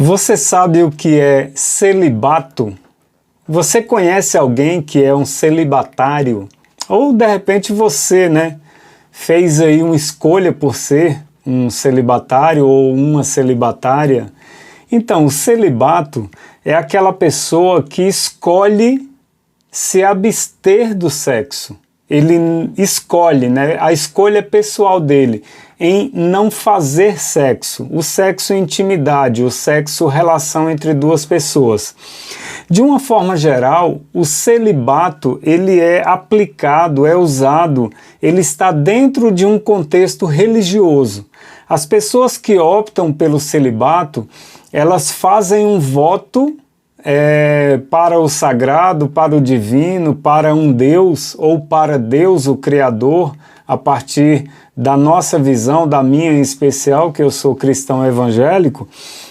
Você sabe o que é celibato? Você conhece alguém que é um celibatário? Ou de repente você, fez aí uma escolha por ser um celibatário ou uma celibatária? Então, o celibato é aquela pessoa que escolhe se abster do sexo. Ele escolhe, a escolha pessoal dele em não fazer sexo, o sexo intimidade, o sexo relação entre duas pessoas. De uma forma geral, o celibato ele é aplicado, é usado, ele está dentro de um contexto religioso. As pessoas que optam pelo celibato, elas fazem um voto para o sagrado, para o divino, para um Deus ou para Deus, o Criador, a partir da nossa visão, da minha em especial, que eu sou cristão evangélico.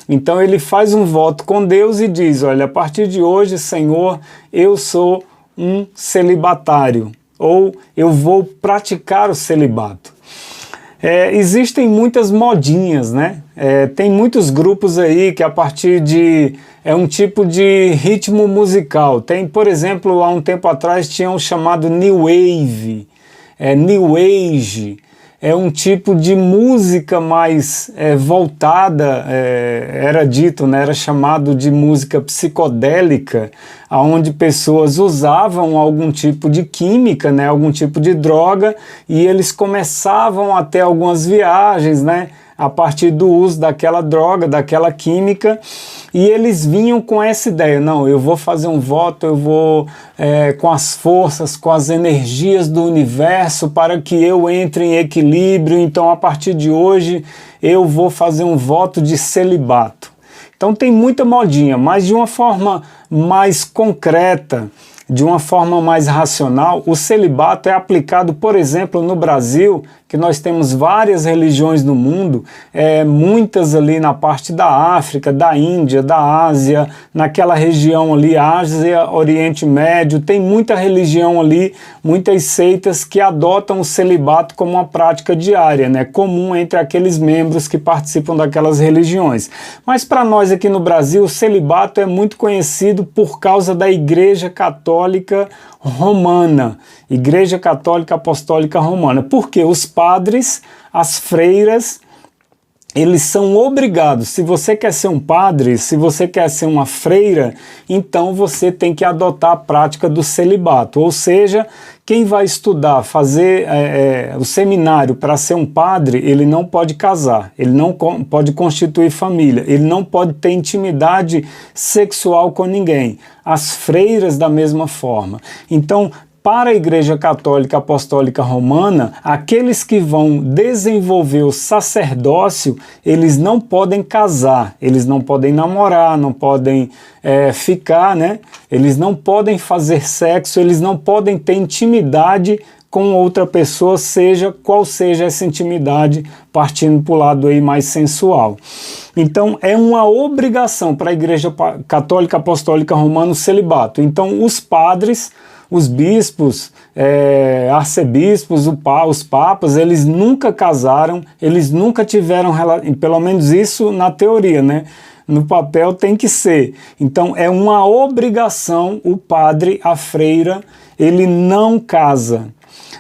Então ele faz um voto com Deus e diz, olha, a partir de hoje, Senhor, eu sou um celibatário, ou eu vou praticar o celibato. Existem muitas modinhas, tem muitos grupos aí que a partir de um tipo de ritmo musical. Tem, por exemplo, há um tempo atrás tinha um chamado New Wave, New Age. É um tipo de música mais voltada, era dito, era chamado de música psicodélica, onde pessoas usavam algum tipo de química, algum tipo de droga, e eles começavam a ter algumas viagens, a partir do uso daquela droga, daquela química, e eles vinham com essa ideia, não, eu vou fazer um voto, eu vou com as forças, com as energias do universo para que eu entre em equilíbrio, então a partir de hoje eu vou fazer um voto de celibato. Então tem muita modinha, mas de uma forma mais concreta, de uma forma mais racional, o celibato é aplicado, por exemplo, no Brasil, que nós temos várias religiões no mundo, muitas ali na parte da África, da Índia, da Ásia, naquela região ali, Ásia, Oriente Médio, tem muita religião ali, muitas seitas que adotam o celibato como uma prática diária, comum entre aqueles membros que participam daquelas religiões. Mas para nós aqui no Brasil, o celibato é muito conhecido por causa da Igreja Católica Romana, Igreja Católica Apostólica Romana, porque os padres, as freiras, eles são obrigados, se você quer ser um padre, se você quer ser uma freira, então você tem que adotar a prática do celibato, ou seja, quem vai estudar, fazer o seminário para ser um padre, ele não pode casar, ele não pode constituir família, ele não pode ter intimidade sexual com ninguém. As freiras da mesma forma. Então, para a Igreja Católica Apostólica Romana, aqueles que vão desenvolver o sacerdócio, eles não podem casar, eles não podem namorar, não podem ficar, eles não podem fazer sexo, eles não podem ter intimidade com outra pessoa, seja qual seja essa intimidade, partindo para o lado aí mais sensual. Então, é uma obrigação para a Igreja Católica Apostólica Romana o celibato. Então, os padres, os bispos, arcebispos, os papas, eles nunca casaram, eles nunca tiveram, pelo menos isso na teoria, no papel tem que ser. Então é uma obrigação o padre, a freira, ele não casa.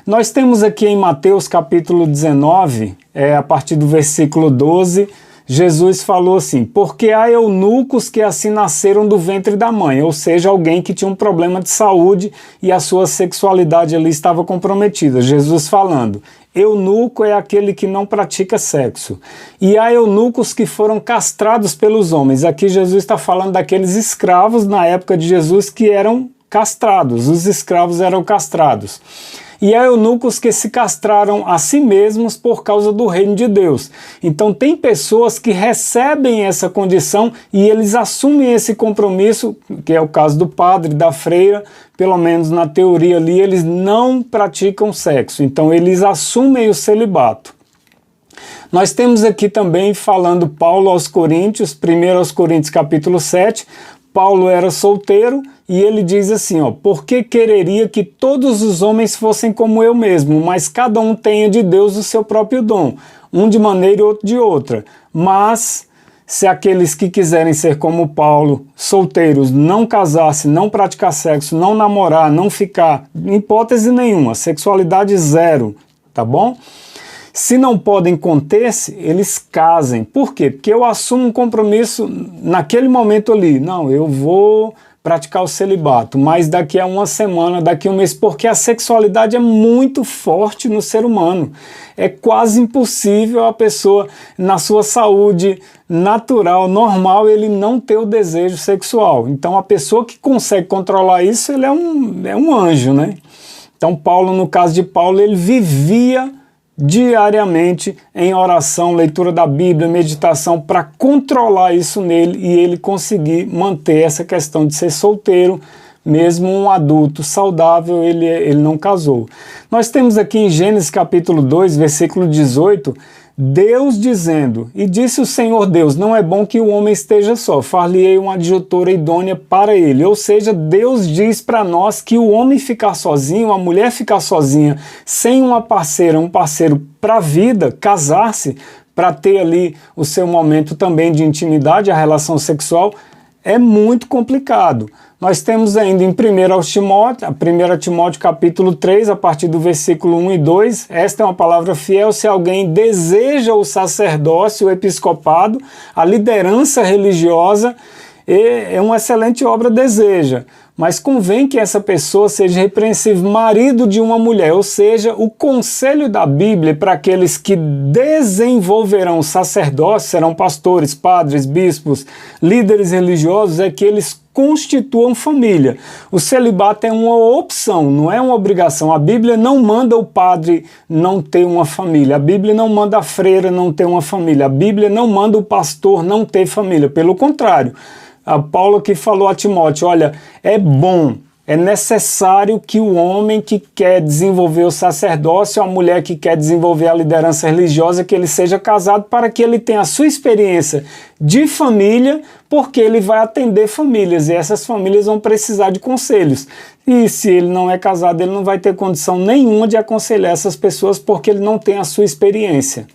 Nós temos aqui em Mateus capítulo 19, a partir do versículo 12, Jesus falou assim, porque há eunucos que assim nasceram do ventre da mãe, ou seja, alguém que tinha um problema de saúde e a sua sexualidade ali estava comprometida. Jesus falando, eunuco é aquele que não pratica sexo. E há eunucos que foram castrados pelos homens. Aqui Jesus está falando daqueles escravos na época de Jesus que eram castrados, os escravos eram castrados. E há eunucos que se castraram a si mesmos por causa do reino de Deus. Então tem pessoas que recebem essa condição e eles assumem esse compromisso, que é o caso do padre, da freira, pelo menos na teoria ali, eles não praticam sexo. Então eles assumem o celibato. Nós temos aqui também falando Paulo aos Coríntios, 1 aos Coríntios capítulo 7, Paulo era solteiro e ele diz assim, porque quereria que todos os homens fossem como eu mesmo, mas cada um tenha de Deus o seu próprio dom, um de maneira e outro de outra. Mas se aqueles que quiserem ser como Paulo, solteiros, não casar-se, não praticar sexo, não namorar, não ficar, em hipótese nenhuma, sexualidade zero, tá bom? Se não podem conter-se, eles casem. Por quê? Porque eu assumo um compromisso naquele momento ali. Não, eu vou praticar o celibato, mas daqui a uma semana, daqui a um mês, porque a sexualidade é muito forte no ser humano. É quase impossível a pessoa, na sua saúde natural, normal, ele não ter o desejo sexual. Então a pessoa que consegue controlar isso, ele é um anjo, né? Então Paulo, no caso de Paulo, ele vivia diariamente em oração, leitura da Bíblia, meditação, para controlar isso nele e ele conseguir manter essa questão de ser solteiro, mesmo um adulto saudável, ele não casou. Nós temos aqui em Gênesis capítulo 2, versículo 18, Deus dizendo, e disse o Senhor Deus, não é bom que o homem esteja só, far-lhe-ei uma adjutora idônea para ele. Ou seja, Deus diz para nós que o homem ficar sozinho, a mulher ficar sozinha, sem uma parceira, um parceiro para a vida, casar-se, para ter ali o seu momento também de intimidade, a relação sexual, é muito complicado. Nós temos ainda em 1 Timóteo capítulo 3, a partir do versículo 1 e 2, esta é uma palavra fiel, se alguém deseja o sacerdócio, o episcopado, a liderança religiosa, é uma excelente obra, deseja, mas convém que essa pessoa seja repreensível, marido de uma mulher, ou seja, o conselho da Bíblia para aqueles que desenvolverão o sacerdócio, serão pastores, padres, bispos, líderes religiosos, é que eles constituam família. O celibato é uma opção, não é uma obrigação. A Bíblia não manda o padre não ter uma família, a Bíblia não manda a freira não ter uma família, a Bíblia não manda o pastor não ter família, pelo contrário. A Paulo que falou a Timóteo, olha, é bom, é necessário que o homem que quer desenvolver o sacerdócio, a mulher que quer desenvolver a liderança religiosa, que ele seja casado para que ele tenha a sua experiência de família, porque ele vai atender famílias e essas famílias vão precisar de conselhos. E se ele não é casado, ele não vai ter condição nenhuma de aconselhar essas pessoas porque ele não tem a sua experiência.